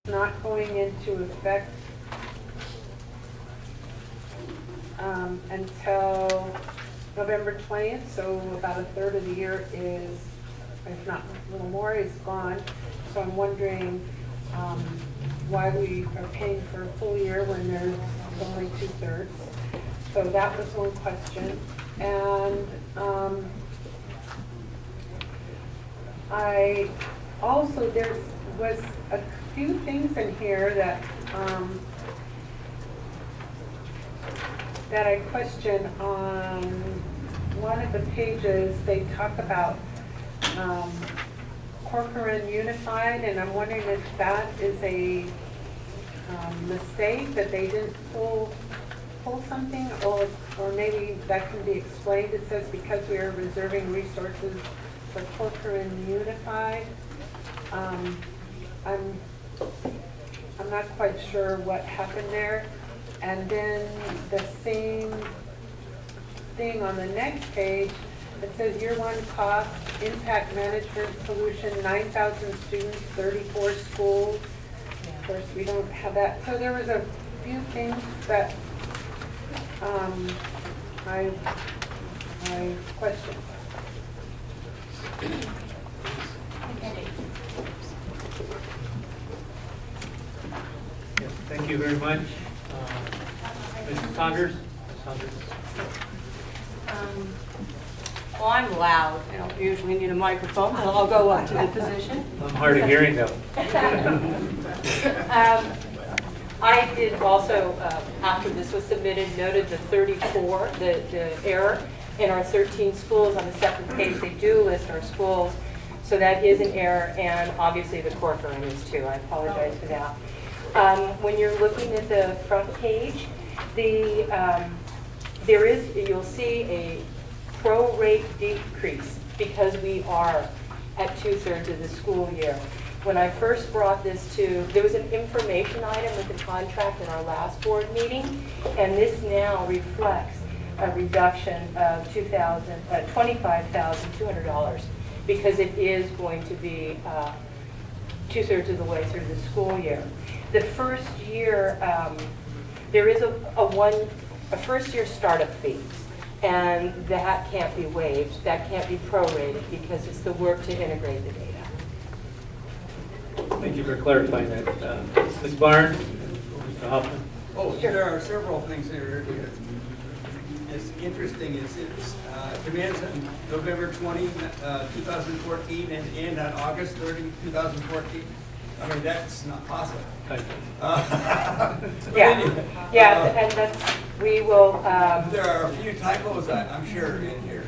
not going into effect until November 20th, so about a third of the year is, if not a little more, is gone. So I'm wondering why we are paying for a full year when there's only 2/3. So that was one question. And I also, there was a few things in here that that I question. On one of the pages, they talk about Corcoran Unified, and I'm wondering if that is a mistake, that they didn't pull something, or maybe that can be explained. It says because we are reserving resources for Corcoran Unified. I'm not quite sure what happened there. And then the same thing on the next page, it says year one cost, impact management solution, 9,000 students, 34 schools. Of course, we don't have that. So there was a few things that I questioned. Yes, thank you very much. Mrs. Saunders? Well, I'm loud. I don't usually need a microphone, but I'll go up to the position. I'm hard of hearing though. I did also, after this was submitted, noted the 34, the error in our 13 schools. On the second page, they do list our schools. So that is an error, and obviously the Corcoran is too. I apologize for that. When you're looking at the front page, you'll see a pro-rate decrease because we are at 2/3 of the school year. When I first brought this there was an information item with the contract in our last board meeting, and this now reflects a reduction of $25,200 because it is going to be 2/3 of the way through the school year. The first year, there is a first year startup fee, and that can't be waived. That can't be prorated because it's the work to integrate the data. Thank you for clarifying that. Ms. Barnes? Mr. Hoffman? Oh, there are several things here. It's interesting. It commences on November 20, 2014 and end on August 30, 2014. I mean, that's not possible. Yeah, and that's, we will. There are a few typos, I'm sure, in here.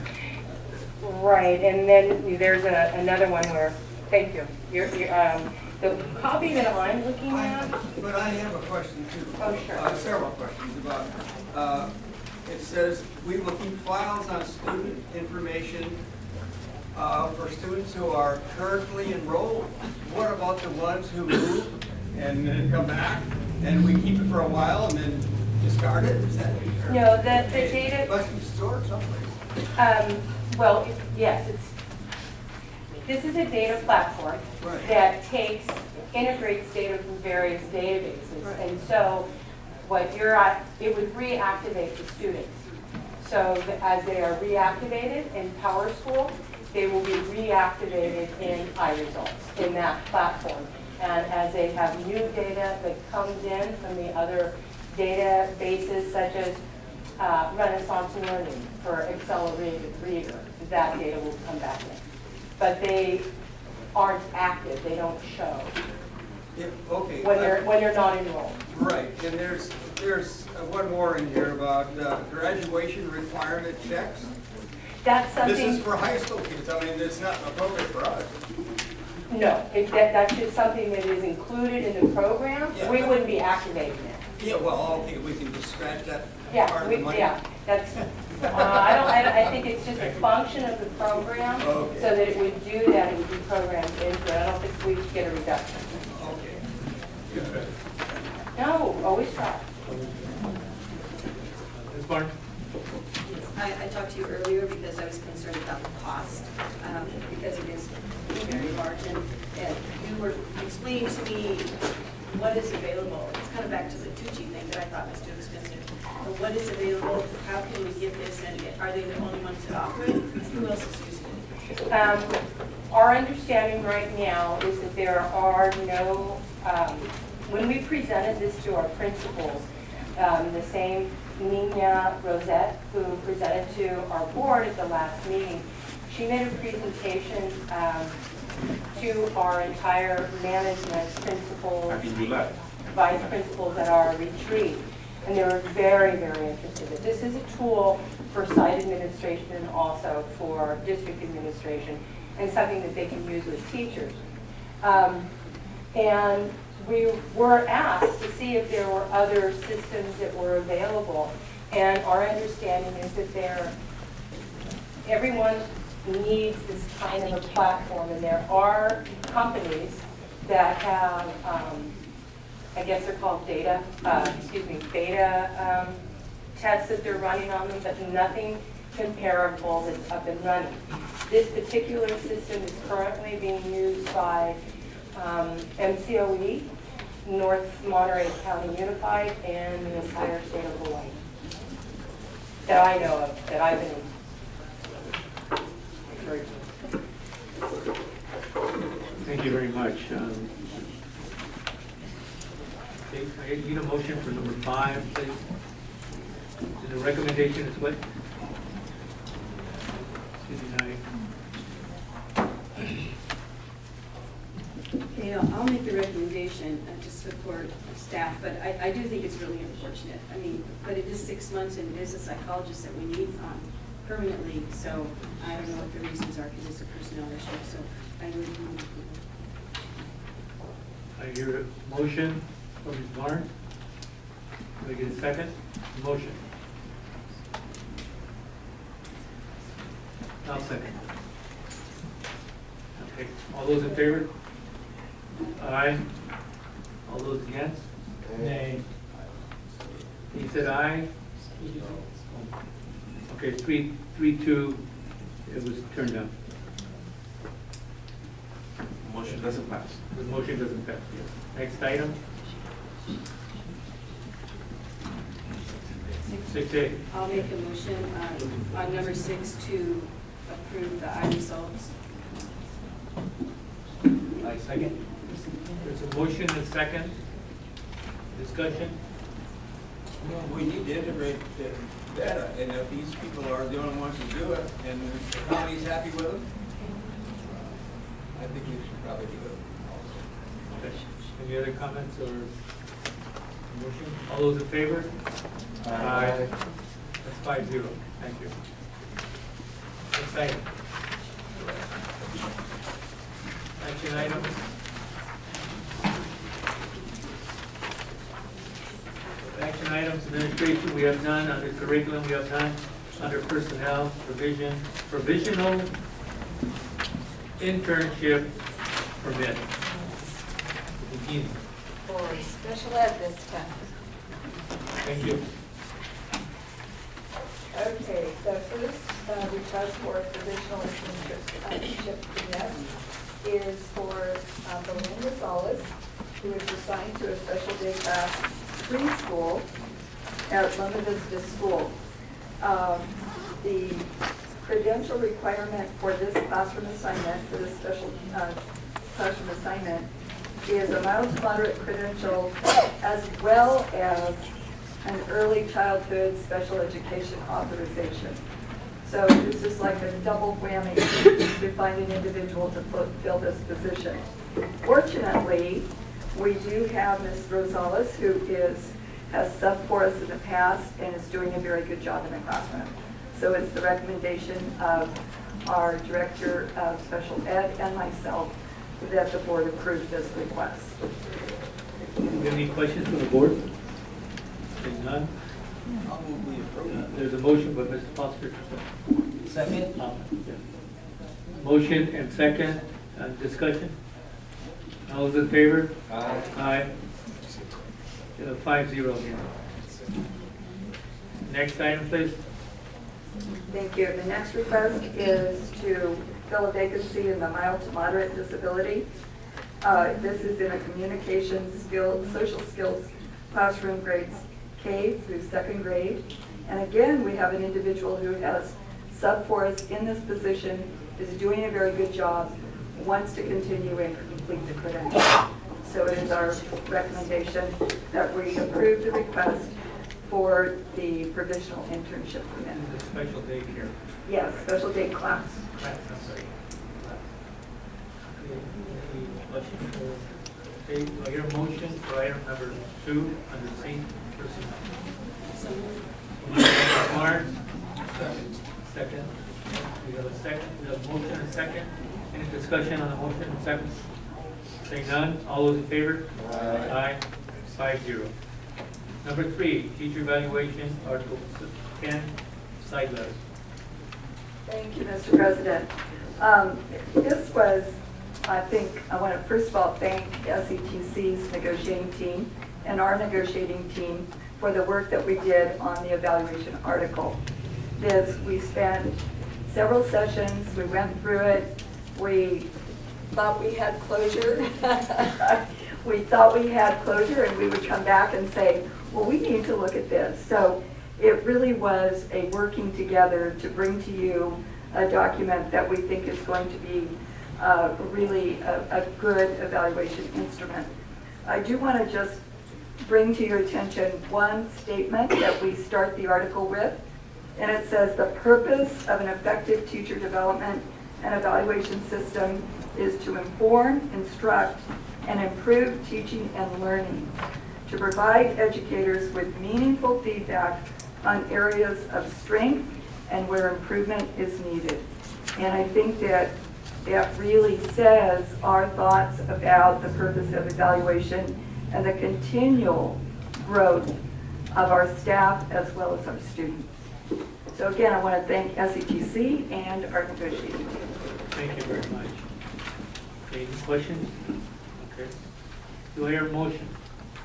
Right, and then there's another one where, thank you. The copy that I'm looking at. But I have a question too. Oh, sure. Several questions about. It says we will keep files on student information for students who are currently enrolled. What about the ones who move and then come back, and we keep it for a while and then discard it? Is that no, the data must be stored someplace. Well, yes, this is a data platform that integrates data from various databases, and so what it would reactivate the students. So as they are reactivated in PowerSchool, they will be reactivated in iResults in that platform. And as they have new data that comes in from the other databases, such as Renaissance Learning for Accelerated Reader, that data will come back in. But they aren't active; they don't show. Okay. When they're not enrolled. Right, and there's one more in here about graduation requirement checks. That's something. This is for high school kids. I mean, it's not appropriate for us. No, that's just something that is included in the program. Yeah, we wouldn't be activating it. Yeah, well, okay, we can just scratch that part of the money. Yeah, that's. I think it's just a function of the program, okay. So that it would do that. It would be programmed into it. I don't think we should get a reduction. Okay. Good. No, always try. Ms. Barnes? I talked to you earlier because I was concerned about the cost, because it is very large, and you were explaining to me what is available? It's kind of back to the Tucci thing that I thought was too expensive. But what is available? How can we get this? And are they the only ones that offer it? Who else is using it? Our understanding right now is that there are no, when we presented this to our principals, the same Nina Rosette, who presented to our board at the last meeting, she made a presentation to our entire management principals, vice principals at our retreat. And they were very, very interested. This is a tool for site administration and also for district administration, and something that they can use with teachers. And we were asked to see if there were other systems that were available. And our understanding is that everyone needs this kind of a platform, and there are companies that have, I guess they're called beta tests that they're running on them, but nothing comparable that's up and running. This particular system is currently being used by MCOE, North Monterey County Unified, and the entire state of Hawaii. That I know of, that I've been encouraged. Thank you very much. Okay, I need a motion for number 5, please. And the recommendation is what? Okay, I'll make the recommendation to support staff, but I do think it's really unfortunate. I mean, but it is 6 months, and it is a psychologist that we need permanently, so I don't know what the reasons are, because it's a personnel issue, so I would move approval. I hear a motion from Ms. Barnes. Can I get a second? Motion. I'll second. Okay, all those in favor? Aye. All those against? Nay. He said aye. Okay, 3-2, it was turned down. Motion doesn't pass. The motion doesn't pass. Next item. 6A. I'll make a motion on number 6 to approve the eye results. I second. There's a motion and second. Discussion? We need to integrate the data, and if these people are the only ones who do it, and the county's happy with them, I think we should probably do it also. Okay. Any other comments or motion? All those in favor? Aye. That's 5-0. Thank you. Next item. Action items. Action items, administration, we have none. Under curriculum, we have none. Under personnel, provisional internship permit. For special ed this time. Thank you. Okay, the first request for provisional internship permit is for Belinda Gonzalez, who is assigned to a special day class preschool at Loma Vista School. The credential requirement for this classroom assignment, for this special classroom assignment, is a mild to moderate credential as well as an early childhood special education authorization. So this is like a double whammy to find an individual to fill this position. Fortunately, we do have Ms. Rosales, who has subbed for us in the past and is doing a very good job in the classroom. So it's the recommendation of our Director of Special Ed and myself that the board approve this request. Do you have any questions from the board? Seeing none. I'll move we approve. There's a motion by Mr. Foster. Second? Yeah. Motion and second. Discussion? All those in favor? Aye. Aye. 5-0 again. Next item, please. Thank you. The next request is to fill a vacancy in the mild to moderate disability This is in a communication skills, social skills classroom grades K through 2nd grade. And again, we have an individual who has sub for us in this position, is doing a very good job, wants to continue and complete the credential. So it is our recommendation that we approve the request for the provisional internship permit. The special daycare. Yes, special day class. Class, I'm sorry. Class. Okay, any questions for, okay, do I hear a motion for item number 2 under C, personnel? So Mark? Second. We have a second, we have a motion and a second. Any discussion on the motion and second? Saying none, all those in favor? Aye. 5-0. Number 3, teacher evaluation, Article 10, side letters. Thank you, Mr. President. This was, I think, I want to first of all thank SCTC's negotiating team and our negotiating team for the work that we did on the evaluation article. We spent several sessions, we went through it, we thought we had closure. We thought we had closure, and we would come back and say, well, we need to look at this. So it really was a working together to bring to you a document that we think is going to be really a good evaluation instrument. I do want to just bring to your attention one statement that we start the article with, and it says the purpose of an effective teacher development and evaluation system is to inform, instruct, and improve teaching and learning, to provide educators with meaningful feedback on areas of strength and where improvement is needed. And I think that really says our thoughts about the purpose of evaluation and the continual growth of our staff as well as our students. So again, I want to thank SCTC and our negotiating team. Thank you very much. Okay, any questions? Okay. Do I hear a motion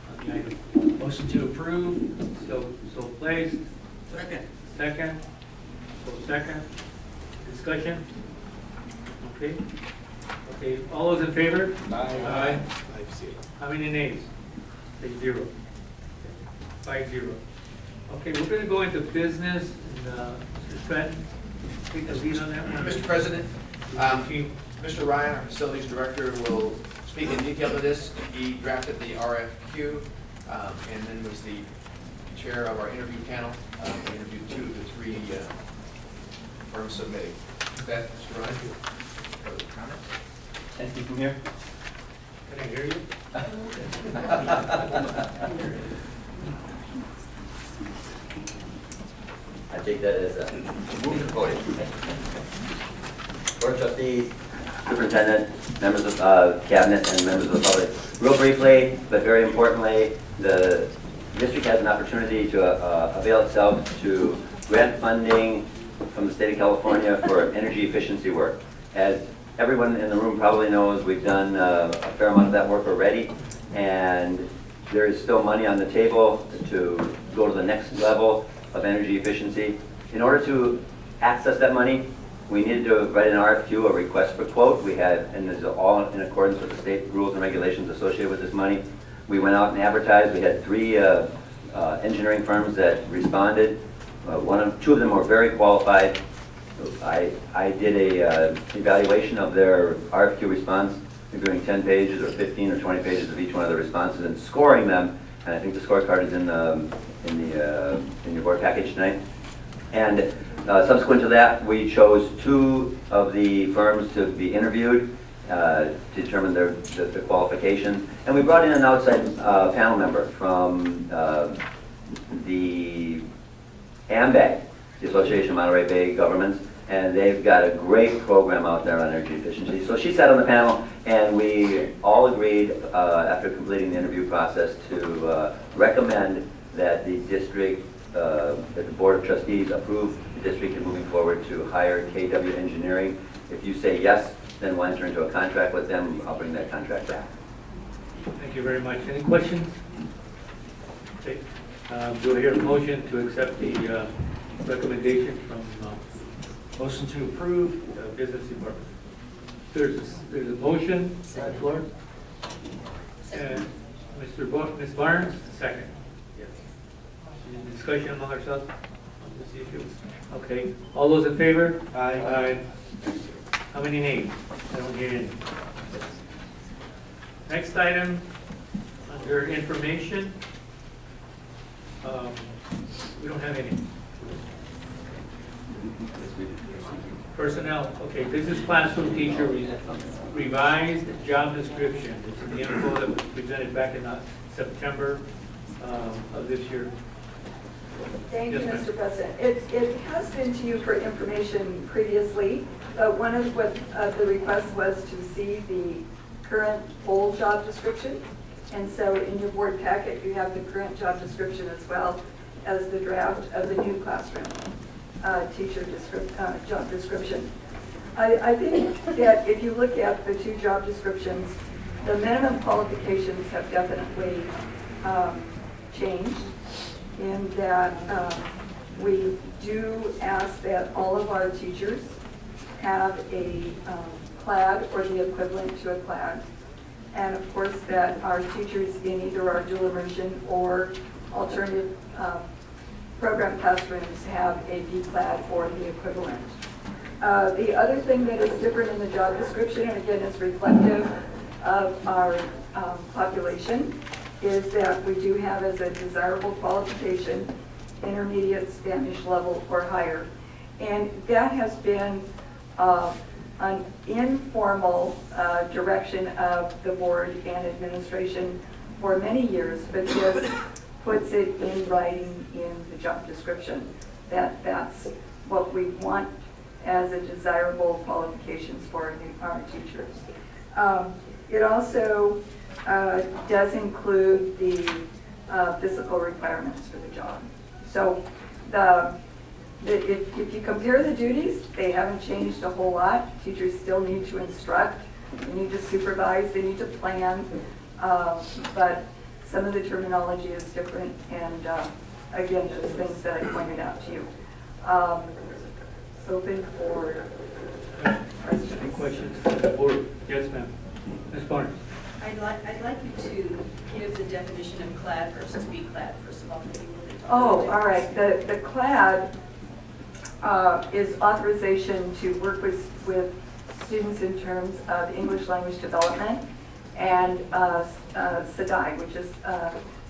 on the item? Motion to approve. So placed. Second. Second. So second. Discussion? Okay. Okay, all those in favor? Aye. How many nays? Say 0. 5-0. Okay, we're going to go into business, and Mr. Stratton, take the lead on that one. Mr. President, Chief. Mr. Ryan, our facilities director, will speak in detail to this. He drafted the RFQ and then was the chair of our interview panel. We interviewed 2 of the 3 firms submitting. With that, Mr. Ryan, comments? Anything from here? Can I hear you? I take that as a move to the podium. Board of Trustees, Superintendent, members of Cabinet, and members of the public. Real briefly, but very importantly, the district has an opportunity to avail itself to grant funding from the state of California for energy efficiency work. As everyone in the room probably knows, we've done a fair amount of that work already, and there is still money on the table to go to the next level of energy efficiency. In order to access that money, we needed to write an RFQ, a request for quote. We had, and this is all in accordance with the state rules and regulations associated with this money. We went out and advertised. We had 3 engineering firms that responded. 2 of them were very qualified. I did a evaluation of their RFQ response, reviewing 10 pages or 15 or 20 pages of each one of the responses and scoring them. And I think the scorecard is in your board package tonight. And subsequent to that, we chose 2 of the firms to be interviewed to determine their qualifications. And we brought in an outside panel member from the AMBAG, the Association of Monterey Bay Governments, and they've got a great program out there on energy efficiency. So she sat on the panel, and we all agreed after completing the interview process to recommend that the district, that the Board of Trustees approve the district in moving forward to hire KW Engineering. If you say yes, then we'll enter into a contract with them. I'll bring that contract back. Thank you very much. Any questions? Okay. Do I hear a motion to accept the recommendation from Motion to approve. the business department? There's a motion on the floor. And Ms. Barnes, second. Yes. Any discussion among ourselves on this issue? Okay, all those in favor? Aye. How many names? I don't hear any. Next item, under information, we don't have any. Personnel, okay, business classroom teacher revised job description. It's in the info that was presented back in September of this year. Thank you, Yes, ma'am. Mr. President. It has been to you for information previously, but one of what the requests was to see the current old job description. And so in your board packet, you have the current job description as well as the draft of the new classroom teacher job description. I think that if you look at the two job descriptions, the minimum qualifications have definitely changed in that we do ask that all of our teachers have a CLAD or the equivalent to a CLAD. And of course that our teachers in either our dual immersion or alternative program classrooms have a BCLAD or the equivalent. The other thing that is different in the job description, and again is reflective of our population, is that we do have as a desirable qualification intermediate Spanish level or higher. And that has been an informal direction of the board and administration for many years, but this puts it in writing in the job description that that's what we want as a desirable qualifications for our teachers. It also does include the physical requirements for the job. So if you compare the duties, they haven't changed a whole lot. Teachers still need to instruct, they need to supervise, they need to plan, but some of the terminology is different, and again, those things that I pointed out to you. Open for questions. Any questions from the board? Yes, ma'am. Ms. Barnes. I'd like you to give the definition of CLAD versus BCLAD, first of all, for people that don't Oh, know all right. The CLAD is authorization to work with students in terms of English language development, and SCESD, which is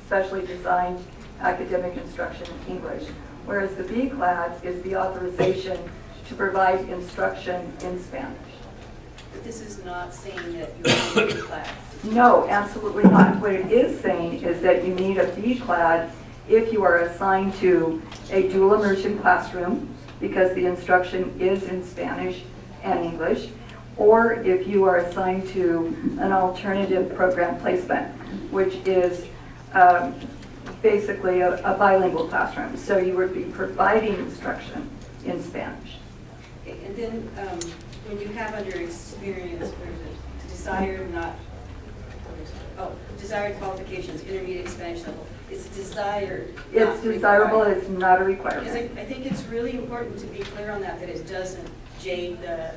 specially designed academic instruction in English. Whereas the BCLAD is the authorization to provide instruction in Spanish. But this is not saying that you need a BCLAD. No, absolutely not. What it is saying is that you need a BCLAD if you are assigned to a dual immersion classroom, because the instruction is in Spanish and English, or if you are assigned to an alternative program placement, which is basically a bilingual classroom. So you would be providing instruction in Spanish. And then when you have under experience, desired qualifications, intermediate Spanish level, it's desired. It's desirable, it's not a requirement. Because I think it's really important to be clear on that it doesn't jade the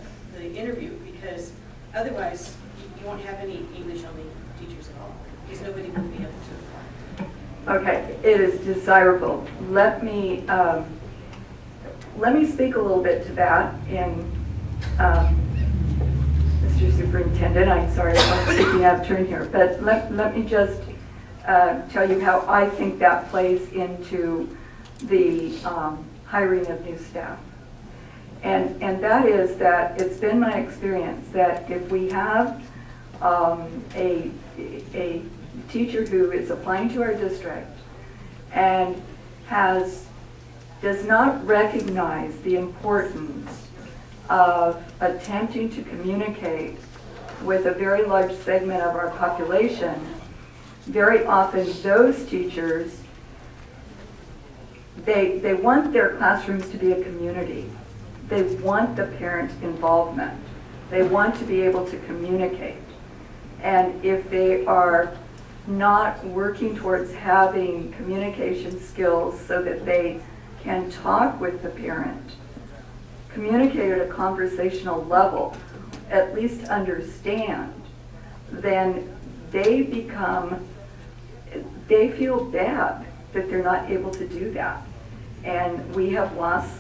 interview, because otherwise you won't have any English-only teachers at all, because nobody will be able to apply. Okay, it is desirable. Let me speak a little bit to that. In Mr. Superintendent, I'm sorry I'm speaking out of turn here, but let me just tell you how I think that plays into the hiring of new staff. And that is that it's been my experience that if we have a teacher who is applying to our district and does not recognize the importance of attempting to communicate with a very large segment of our population, very often those teachers, they want their classrooms to be a community. They want the parent involvement. They want to be able to communicate. And if they are not working towards having communication skills so that they can talk with the parent, communicate at a conversational level, at least understand, then they feel bad that they're not able to do that. And we have lost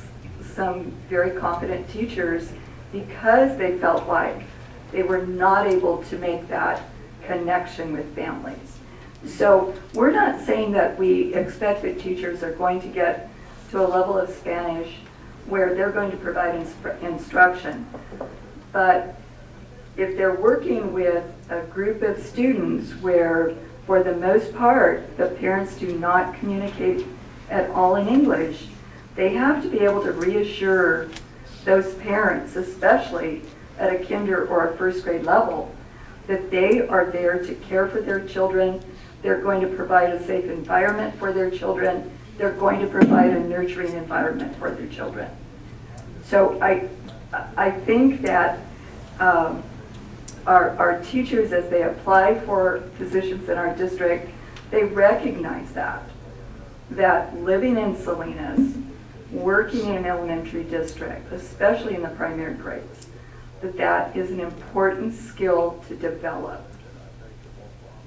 some very competent teachers because they felt like they were not able to make that connection with families. So we're not saying that we expect that teachers are going to get to a level of Spanish where they're going to provide instruction. But if they're working with a group of students where, for the most part, the parents do not communicate at all in English, they have to be able to reassure those parents, especially at a kinder or a first grade level, that they are there to care for their children, they're going to provide a safe environment for their children, they're going to provide a nurturing environment for their children. So I think that our teachers, as they apply for positions in our district, they recognize that living in Salinas, working in an elementary district, especially in the primary grades, that is an important skill to develop.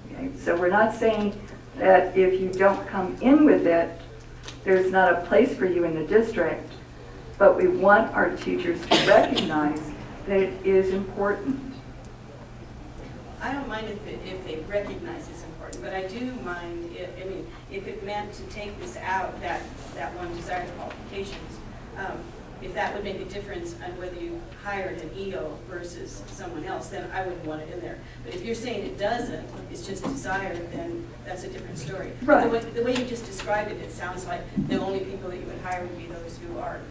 Okay? So we're not saying that if you don't come in with it, there's not a place for you in the district, but we want our teachers to recognize that it is important. I don't mind if they recognize it's important, but I do mind if it meant to take this out, that one desired qualifications, if that would make a difference on whether you hired an EO versus someone else, then I wouldn't want it in there. But if you're saying it doesn't, it's just desired, then that's a different story. Right. The way you just described it, it sounds like the only people that you would hire would be those who are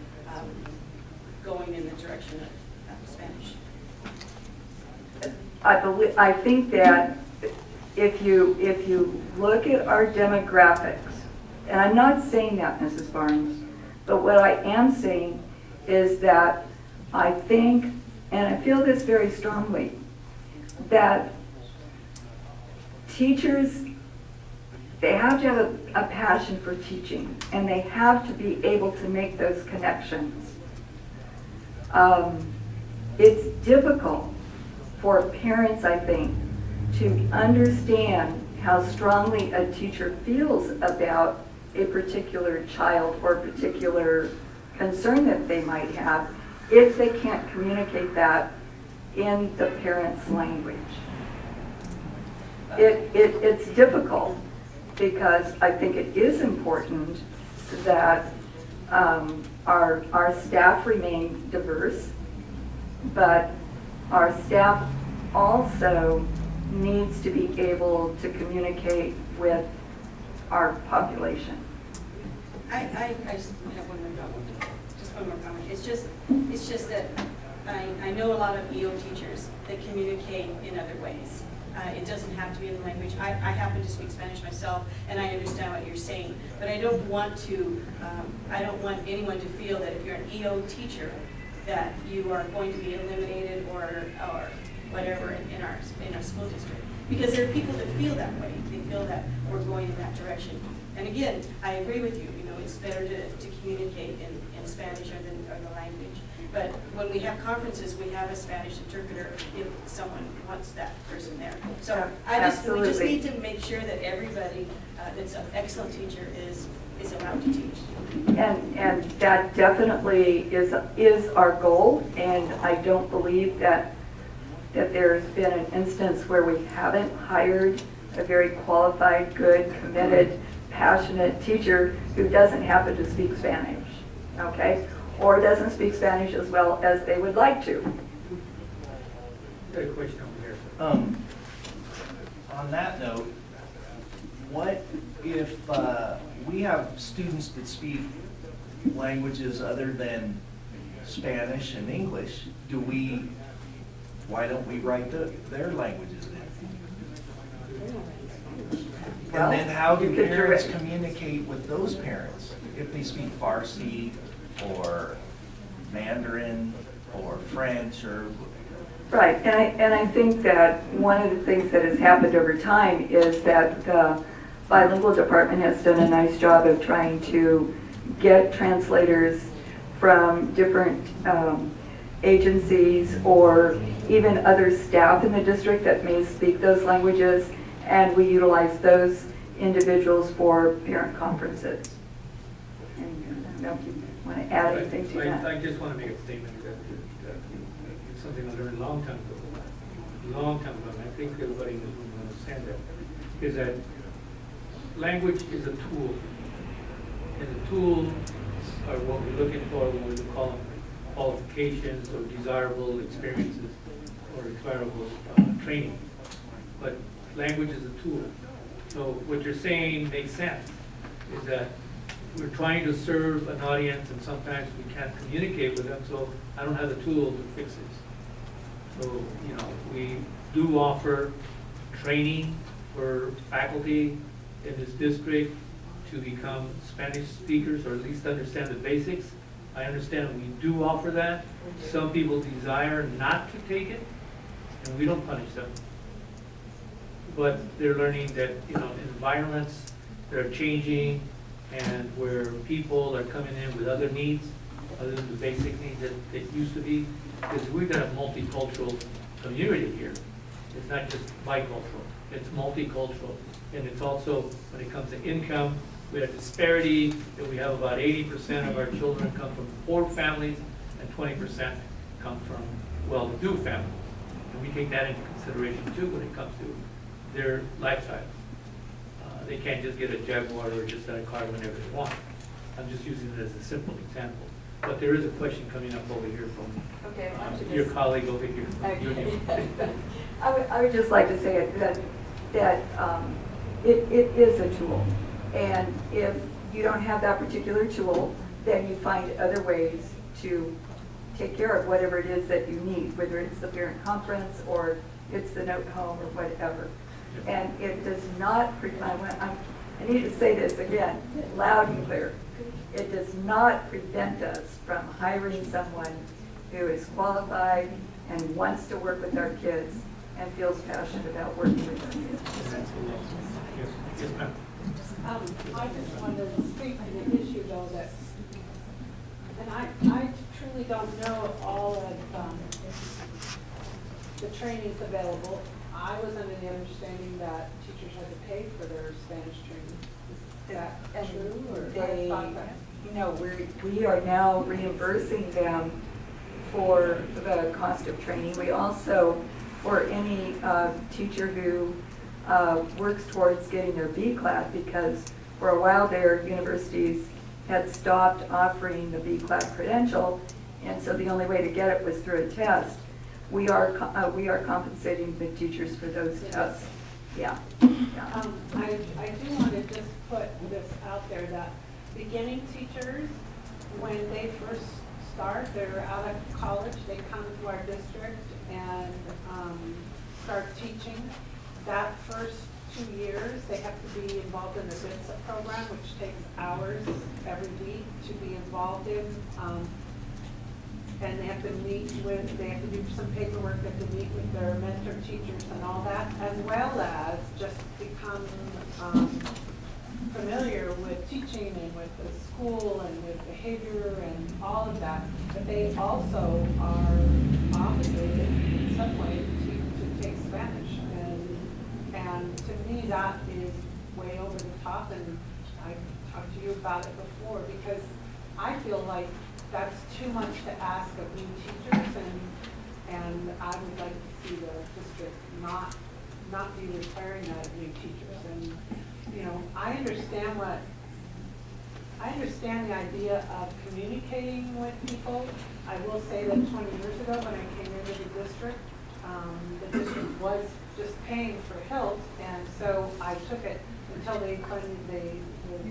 going in the direction of Spanish. I think that if you look at our demographics, and I'm not saying that, Mrs. Barnes, but what I am saying is that I think, and I feel this very strongly, that teachers, they have to have a passion for teaching, and they have to be able to make those connections. It's difficult for parents, I think, to understand how strongly a teacher feels about a particular child or a particular concern that they might have if they can't communicate that in the parent's language. It's difficult because I think it is important that our staff remain diverse, but our staff also needs to be able to communicate with our population. I just have one more comment. Just one more comment. It's just that I know a lot of EO teachers that communicate in other ways. It doesn't have to be in the language. I happen to speak Spanish myself, and I understand what you're saying. But I don't want anyone to feel that if you're an EO teacher, that you are going to be eliminated or whatever in our school district. Because there are people that feel that way. They feel that we're going in that direction. And again, I agree with you. You know, it's better to communicate in Spanish or the language. But when we have conferences, we have a Spanish interpreter if someone wants that person there. So we just need to make sure that everybody that's an excellent teacher is allowed to teach. And that definitely is our goal, and I don't believe that there's been an instance where we haven't hired a very qualified, good, committed, passionate teacher who doesn't happen to speak Spanish, okay? Or doesn't speak Spanish as well as they would like to. Got a question over here. On that note, what if we have students that speak languages other than Spanish and English? Why don't we write their languages then? Well, and then how do you could parents direct- communicate with those parents if they speak Farsi or Mandarin or French or? Right, and I think that one of the things that has happened over time is that the bilingual department has done a nice job of trying to get translators from different agencies or even other staff in the district that may speak those languages and we utilize those individuals for parent conferences. And I don't know if you want to add anything to that. I just want to make a statement that it's something I learned a long time ago, and I think everybody in this room will understand that, is that language is a tool, and the tools are what we're looking for when we call them qualifications or desirable experiences or desirable training. But language is a tool. So what you're saying makes sense, is that we're trying to serve an audience and sometimes we can't communicate with them, so I don't have the tool to fix it. So, you know, we do offer training for faculty in this district to become Spanish speakers or at least understand the basics. I understand we do offer that. Some people desire not to take it, and we don't punish them. But they're learning that, you know, environments that are changing and where people are coming in with other needs, other than the basic needs that it used to be. Because we've got a multicultural community here. It's not just bicultural, it's multicultural. And it's also, when it comes to income, we have disparity, that we have about 80% of our children come from poor families and 20% come from well-to-do families. And we take that into consideration too when it comes to their lifestyle. They can't just get a Jaguar or just a car whenever they want. I'm just using it as a simple example. But there is a question coming up over here from Okay, why don't you your just- colleague over here. Okay. I would just like to say that it is a tool. And if you don't have that particular tool, then you find other ways to take care of whatever it is that you need, whether it's the parent conference or it's the note home or whatever. And it does not, I need to say this again, loud and clear. It does not prevent us from hiring someone who is qualified and wants to work with our kids and feels passionate about working with our kids. Yes, ma'am. I just wanted to speak to the issue though that, and I truly don't know all of the trainings available. I was under the understanding that teachers had to pay for their Spanish training. Is that true, or? They, you know, we are now reimbursing them for the cost of training. We also, for any teacher who works towards getting their B class, because for a while there, universities had stopped offering the B class credential, and so the only way to get it was through a test. We are compensating the teachers for those tests. Yeah. I do want to just put this out there that beginning teachers, when they first start, they're out of college, they come to our district and start teaching. That first 2 years, they have to be involved in the BITSA program, which takes hours every week to be involved in. And they have to they have to do some paperwork, they have to meet with their mentor teachers and all that, as well as just become familiar with teaching and with the school and with behavior and all of that. But they also are obligated in some way to take Spanish. And to me, that is way over the top, and I talked to you about it before, because I feel like that's too much to ask of new teachers, and I would like to see the district not be requiring that of new teachers. And, you know, I understand the idea of communicating with people. I will say that 20 years ago when I came into the district was just paying for HILT, and so I took it until the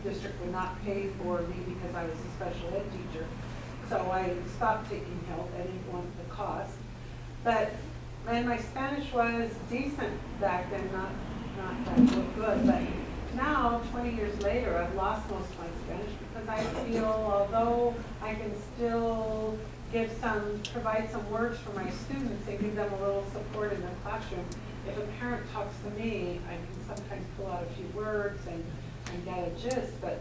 district would not pay for me because I was a special ed teacher. So I stopped taking HILT. I didn't want the cost. But my Spanish was decent back then, not that good. But now, 20 years later, I've lost most of my Spanish because I feel, although I can still provide some words for my students and give them a little support in the classroom, if a parent talks to me, I can sometimes pull out a few words and get a gist, but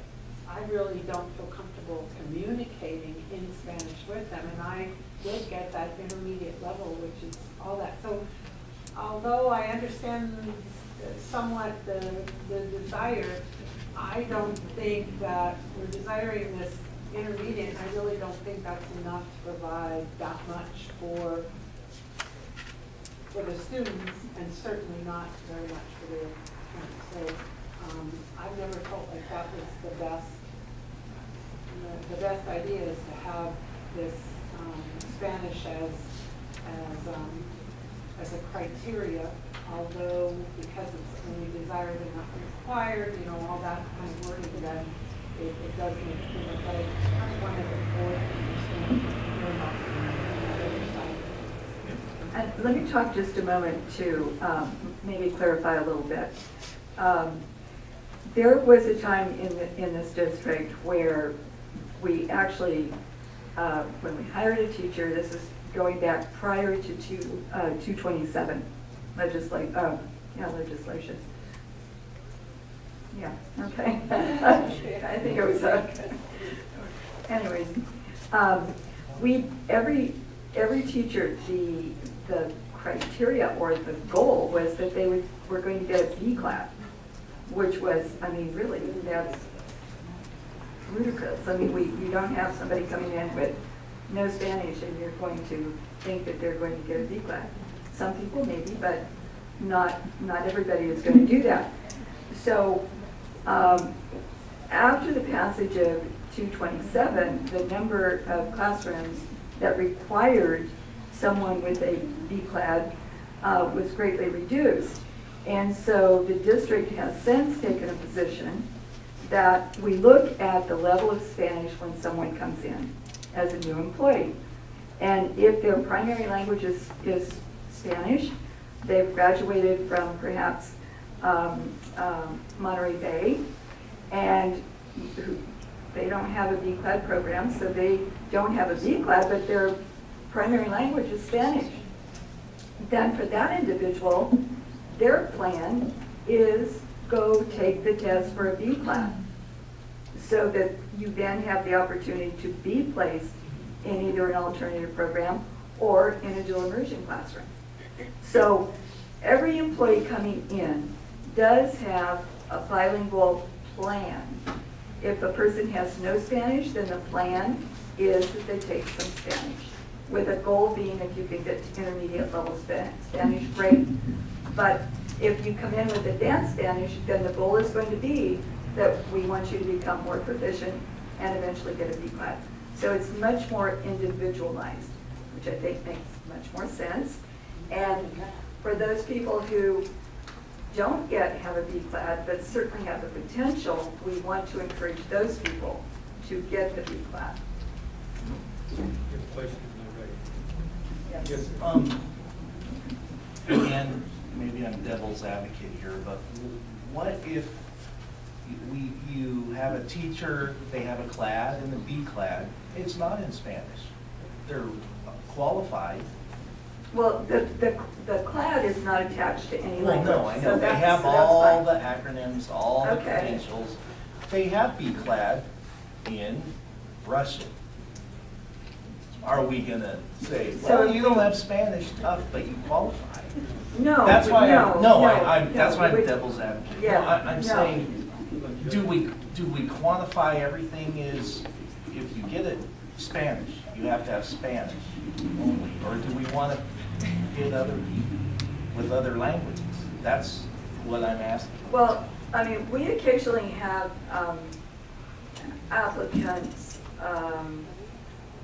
I really don't feel comfortable communicating in Spanish with them. And I did get that intermediate level, which is all that. So although I understand somewhat the desire. I don't think that we're desiring this intermediate, and I really don't think that's enough to provide that much for the students, and certainly not very much for their parents. So I've never felt like that was the best. The best idea is to have this Spanish as a criteria, although because it's only desired and not required, you know, all that kind of wording, then it does make it clear. But I kind of wanted the board to understand more about the other side. And let me talk just a moment to maybe clarify a little bit. There was a time in this district where we actually, when we hired a teacher, this is going back prior to 227 legislation. Yeah, okay. I think it was, anyways, every teacher, the criteria or the goal was that they were going to get a B class, which was, I mean, really, that's ludicrous. I mean, you don't have somebody coming in with no Spanish and you're going to think that they're going to get a B class. Some people maybe, but not everybody is going to do that. So after the passage of 227, the number of classrooms that required someone with a B class was greatly reduced. And so the district has since taken a position that we look at the level of Spanish when someone comes in as a new employee. And if their primary language is Spanish, they've graduated from perhaps Monterey Bay, and they don't have a B-Clad program, so they don't have a B-Clad, but their primary language is Spanish. Then for that individual, their plan is go take the test for a B-Class, so that you then have the opportunity to be placed in either an alternative program or in a dual immersion classroom. So every employee coming in does have a bilingual plan. If a person has no Spanish, then the plan is that they take some Spanish, with a goal being if you can get to intermediate level Spanish, great. But if you come in with advanced Spanish, then the goal is going to be that we want you to become more proficient and eventually get a B class. So it's much more individualized, which I think makes much more sense. And for those people who don't yet have a B class, but certainly have the potential, we want to encourage those people to get the B class. Good question, Yes. Again, maybe I'm devil's advocate here, but what if you have a teacher, they have a clad and the B clad, it's not in Spanish. They're qualified. Well, the clad is not attached to any Well, language. no, I know, so they that's- have so that's all fine. the acronyms, all the Okay. credentials. They have B clad in Russian. Are we gonna say, So well, you don't have Spanish, tough, but you qualify? No, That's why no, that's why I'm we- devil's advocate. Yeah, No, I'm no. saying, do we quantify everything is, if you get it Spanish, you have to have Spanish only? Or do we want to get other people with other languages? That's what I'm asking. Well, I mean, we occasionally have applicants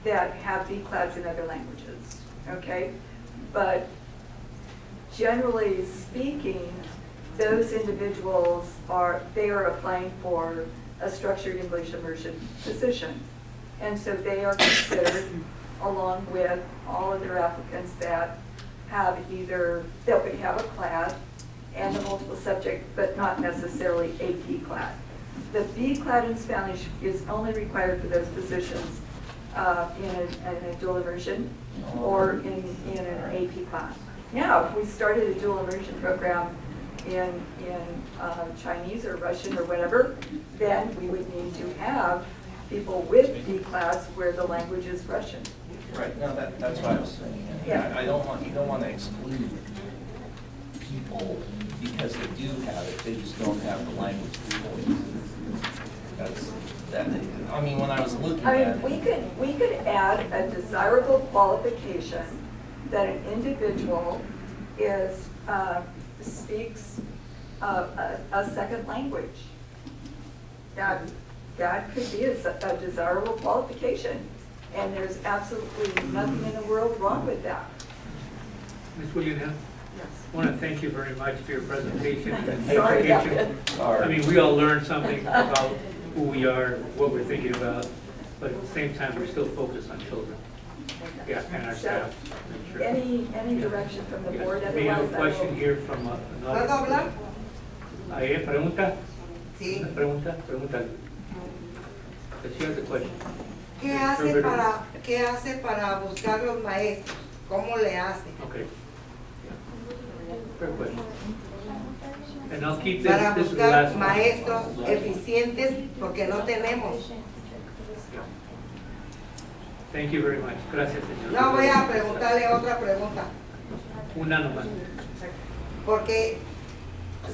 that have B class in other languages, okay? But generally speaking, those individuals are applying for a structured English immersion position. And so they are considered along with all other applicants that have that would have a class and a multiple subject, but not necessarily a B class. The B class in Spanish is only required for those positions in a dual immersion or in an AP class. Now, if we started a dual immersion program in Chinese or Russian or whatever, then we would need to have people with B class where the language is Russian. Right, no, that's what I was saying. Yeah. You don't want to exclude people because they do have it, they just don't have the language voice. That, I mean, when I was looking I at mean, it. we could add a desirable qualification that an individual speaks a second language. That could be a desirable qualification, and there's absolutely nothing in the world wrong with that. Ms. William, I want to thank you very much for your presentation and Sorry about education. that. I mean, we all learned something about who we are, what we're thinking about, but at the same time, we're still focused on children. Yeah, and our staff. Make sure. Any direction from the Yes. board, We have otherwise a I question will. here from another. ¿Puedo hablar? Pregunta? Sí. Una pregunta, pregúntale. She has a question. ¿Qué hace para buscar los maestros? ¿Cómo le hace? Okay. Fair question. And I'll keep Para this is the buscar last one. maestros eficientes porque no tenemos. Thank you very much. Gracias, señor. No voy a preguntarle otra pregunta. Una nomás. Porque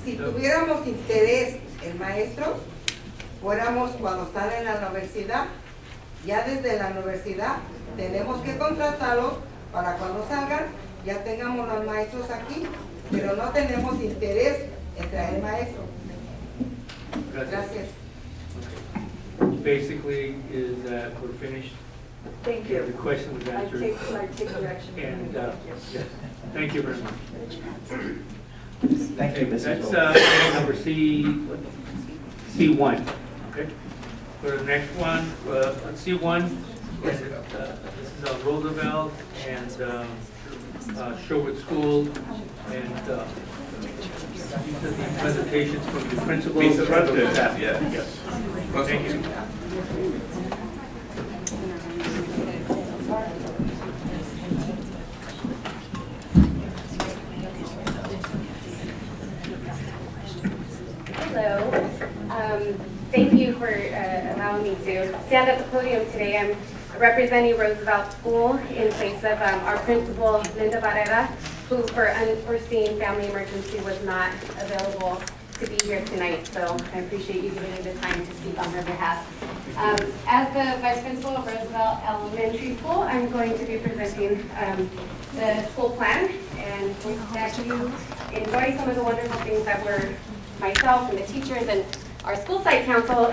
si tuviéramos interés en maestros, fuéramos cuando están en la universidad, ya desde la universidad tenemos que contratarlos para cuando salgan ya tengamos los maestros aquí, pero no tenemos interés en traer maestros. Gracias. Basically is that we're finished. Thank The you. question was I answered. take direction from And, you. yes, thank you very much. Thank you, Okay, Mrs. that's Williams. item number C1, okay? For the next one, C1, this is Roosevelt and Sherwood School, and these are the presentations from the principals. Mr. President, and staff. yeah. Yes. Thank you. Hello. Thank you for allowing me to stand at the podium today. I'm representing Roosevelt School in place of our principal, Linda Barrera, who for unforeseen family emergency was not available to be here tonight. So I appreciate you giving me the time to speak on her behalf. As the vice principal of Roosevelt Elementary School, I'm going to be presenting the school plan, and that you enjoy some of the wonderful things that we're myself and the teachers and our school site council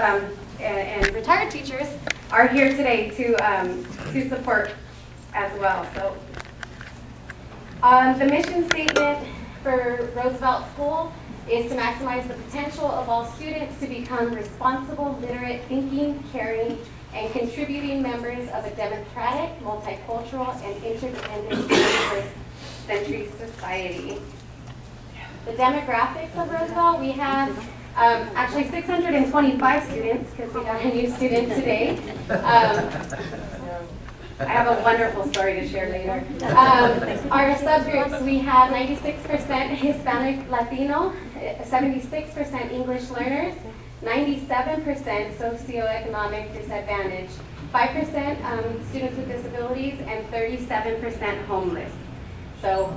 and retired teachers are here today to support as well. So the mission statement for Roosevelt School is to maximize the potential of all students to become responsible, literate, thinking, caring, and contributing members of a democratic, multicultural, and interdependent 21st century society. The demographics of Roosevelt, we have actually 625 students because we got a new student today. I have a wonderful story to share later. Our subgroups, we have 96% Hispanic Latino, 76% English learners, 97% socioeconomic disadvantage, 5% students with disabilities, and 37% homeless. So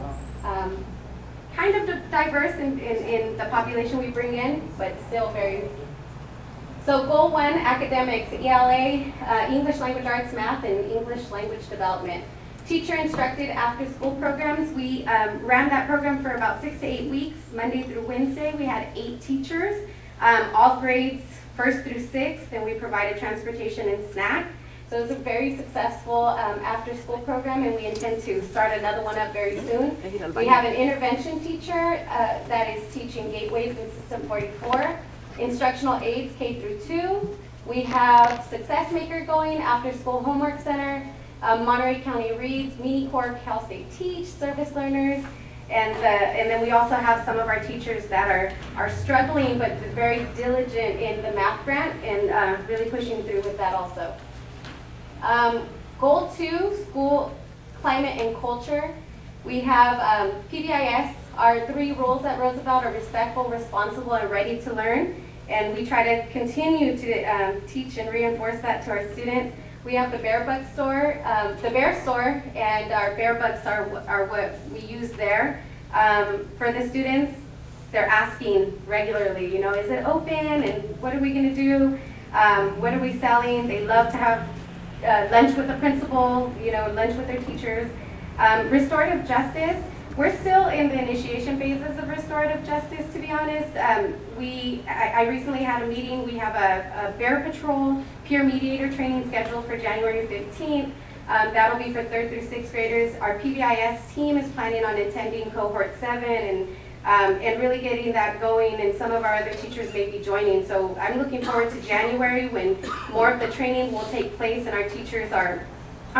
kind of diverse in the population we bring in, but still very. So goal 1, academics, ELA, English language arts, math, and English language development. Teacher instructed after school programs. We ran that program for about 6 to 8 weeks, Monday through Wednesday. We had 8 teachers, all grades 1st through 6th, and we provided transportation and snack. So it was a very successful after-school program, and we intend to start another one up very soon. We have an intervention teacher that is teaching gateways in System 44, instructional aides K through 2. We have Success Maker going, after-school homework center, Monterey County Reads, Mini Corps, Cal State Teach, service learners, and then we also have some of our teachers that are struggling but very diligent in the math grant and really pushing through with that also. Goal 2, school climate and culture. We have PBIS. Our 3 rules at Roosevelt are respectful, responsible, and ready to learn. And we try to continue to teach and reinforce that to our students. We have the Bear Bug store, the Bear store, and our Bear Bugs are what we use there. For the students, they're asking regularly, you know, is it open and what are we going to do? What are we selling? They love to have lunch with the principal, you know, lunch with their teachers. Restorative justice, we're still in the initiation phases of restorative justice, to be honest. I recently had a meeting. We have a Bear Patrol peer mediator training scheduled for January 15th. That'll be for 3rd through 6th graders. Our PBIS team is planning on attending cohort 7 and really getting that going, and some of our other teachers may be joining. So I'm looking forward to January when more of the training will take place and our teachers are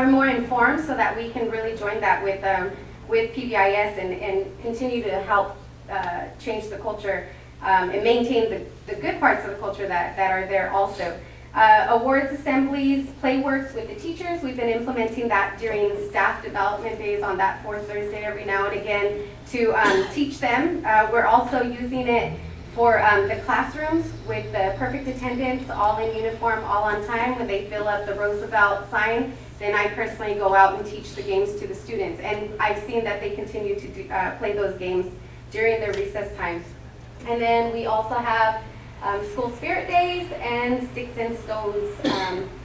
more informed so that we can really join that with PBIS and continue to help change the culture and maintain the good parts of the culture that are there also. Awards assemblies, play works with the teachers. We've been implementing that during staff development days on that 4th Thursday every now and again to teach them. We're also using it for the classrooms with the perfect attendance, all in uniform, all on time. When they fill up the Roosevelt sign, then I personally go out and teach the games to the students. And I've seen that they continue to play those games during their recess times. And then we also have school spirit days and sticks and stones,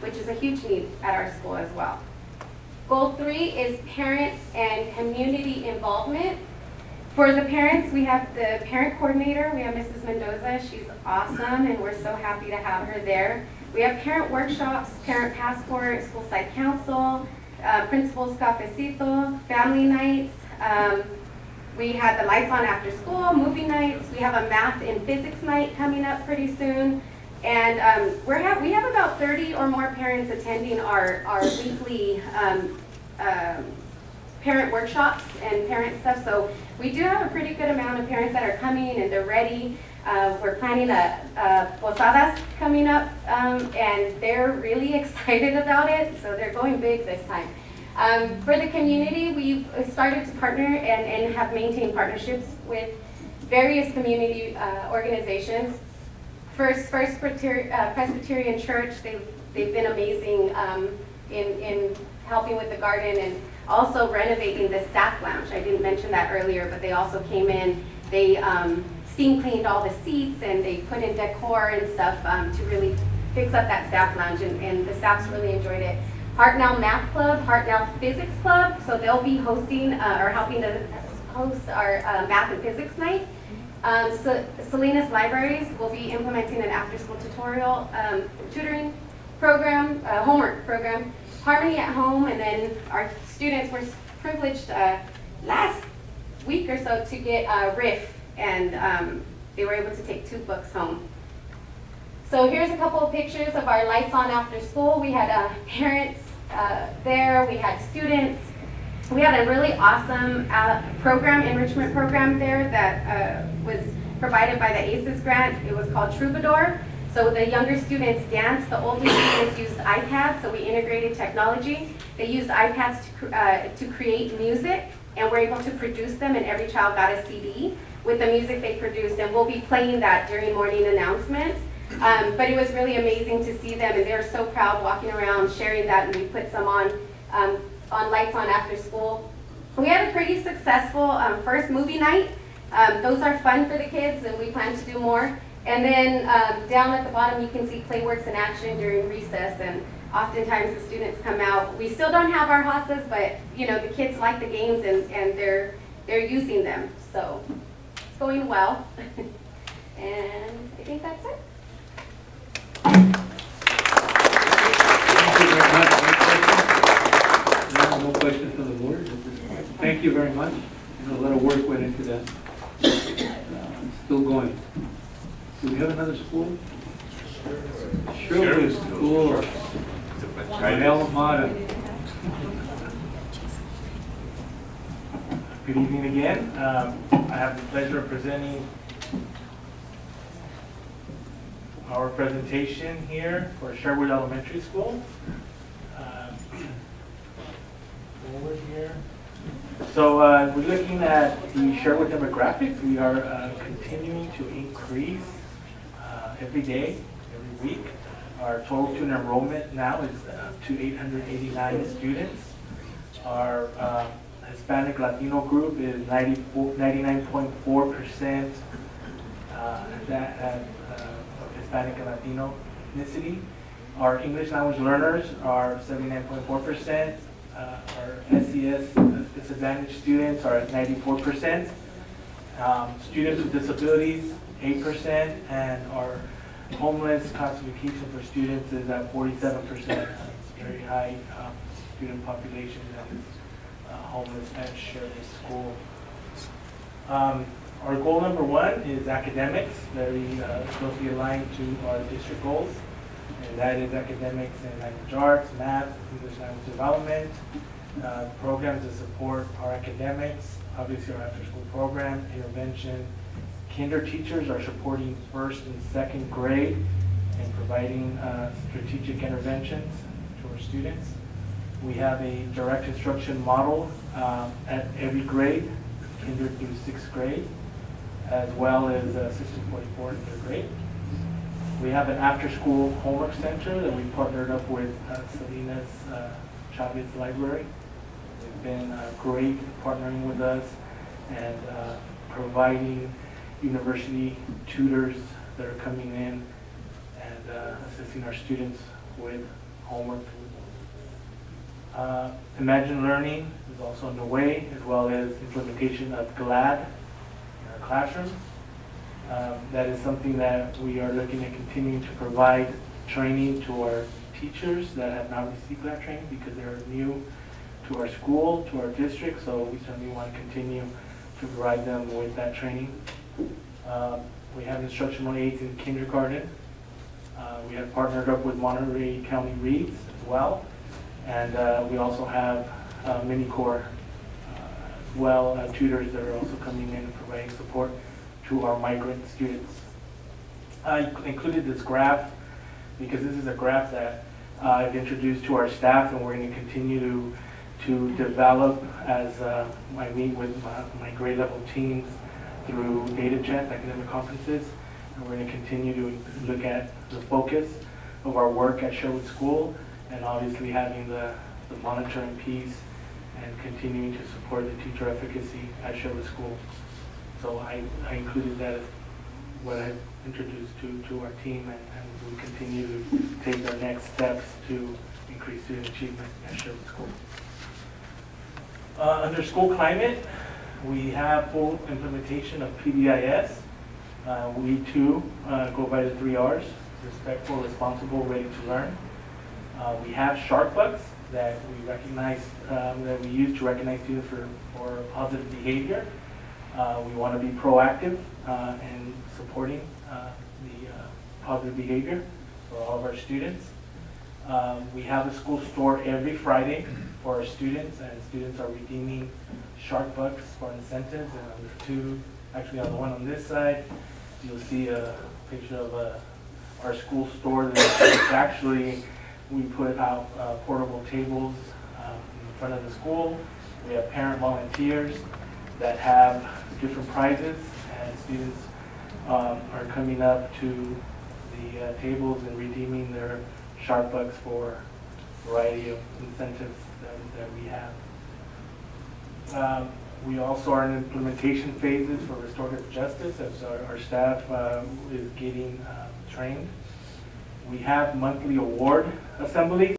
which is a huge need at our school as well. Goal 3 is parent and community involvement. For the parents, we have the parent coordinator. We have Mrs. Mendoza. She's awesome, and we're so happy to have her there. We have parent workshops, parent passport, school site council, principal's cafecito, family nights. We had the lights on after school, movie nights. We have a math and physics night coming up pretty soon. And we have about 30 or more parents attending our weekly parent workshops and parent stuff. So we do have a pretty good amount of parents that are coming and they're ready. We're planning a posadas coming up and they're really excited about it. So they're going big this time. For the community, we've started to partner and have maintained partnerships with various community organizations. First Presbyterian Church, they've been amazing in helping with the garden and also renovating the staff lounge. I didn't mention that earlier, but they also came in, they steam cleaned all the seats and they put in decor and stuff to really fix up that staff lounge, and the staff's really enjoyed it. Hartnell Math Club, Hartnell Physics Club, so they'll be hosting or helping to host our math and physics night. Salinas Libraries will be implementing an after-school tutorial tutoring program, homework program. Harmony at Home, and then our students were privileged last week or so to get a RIF, and they were able to take 2 books home. So here's a couple of pictures of our lights on after school. We had parents there, we had students. We had a really awesome enrichment program there that was provided by the ACES grant. It was called Troubadour. So the younger students danced, the older students used iPads, so we integrated technology. They used iPads to create music, and we're able to produce them, and every child got a CD with the music they produced, and we'll be playing that during morning announcements. But it was really amazing to see them, and they were so proud walking around sharing that, and we put some on Lights On after school. We had a pretty successful first movie night. Those are fun for the kids, and we plan to do more. And then down at the bottom, you can see playworks in action during recess, and oftentimes the students come out. We still don't have our HASAs, but you know, the kids like the games and they're using them. So it's going well. And I think that's it. Thank you very much. No questions from the board at this point. Thank you very much. You know, a lot of work went into that. Still going. Do we have another school? Sure, school. My alma mater. Good evening again. I have the pleasure of presenting our presentation here for Sherwood Elementary School. Forward here. So we're looking at the Sherwood demographics. We are continuing to increase every day, every week. Our total student enrollment now is to 889 students. Our Hispanic Latino group is 99.4% that have Hispanic and Latino ethnicity. Our English language learners are 79.4%. Our SCESD disadvantaged students are at 94%. Students with disabilities, 8%, and our homeless classification for students is at 47%. Very high student population that is homeless at Sheridan School. Our goal number 1 is academics, very closely aligned to our district goals, and that is academics in language arts, math, English language development, programs that support our academics, obviously our after-school program, intervention. Kinder teachers are supporting 1st and 2nd grade and providing strategic interventions to our students. We have a direct instruction model at every grade, kinder through 6th grade, as well as System 44 in 3rd grade. We have an after-school homework center that we partnered up with Salinas Chavez Library. They've been great partnering with us and providing university tutors that are coming in and assisting our students with homework. Imagine Learning is also underway, as well as implementation of GLAD in our classrooms. That is something that we are looking at continuing to provide training to our teachers that have not received GLAD training because they're new to our school, to our district, so we certainly want to continue to provide them with that training. We have instructional aids in kindergarten. We have partnered up with Monterey County Reads as well. And we also have mini-core as well, tutors that are also coming in and providing support to our migrant students. I included this graph because this is a graph that I've introduced to our staff, and we're going to continue to develop as I meet with my grade level teams through data chats, academic conferences, and we're going to continue to look at the focus of our work at Sherwood School, and obviously having the monitoring piece and continuing to support the teacher efficacy at Sherwood School. So I included that as what I introduced to our team, and we continue to take our next steps to increase student achievement at Sherwood School. Under school climate, we have full implementation of PBIS. We too go by the 3 R's: respectful, responsible, ready to learn. We have sharp bucks that we recognize, that we use to recognize students for positive behavior. We want to be proactive in supporting the positive behavior for all of our students. We have a school store every Friday for our students, and students are redeeming sharp bucks for incentives. And on the 2, actually on the one on this side, you'll see a picture of our school store that actually we put out portable tables in front of the school. We have parent volunteers that have different prizes, and students are coming up to the tables and redeeming their sharp bucks for a variety of incentives that we have. We also are in implementation phases for restorative justice as our staff is getting trained. We have monthly award assemblies.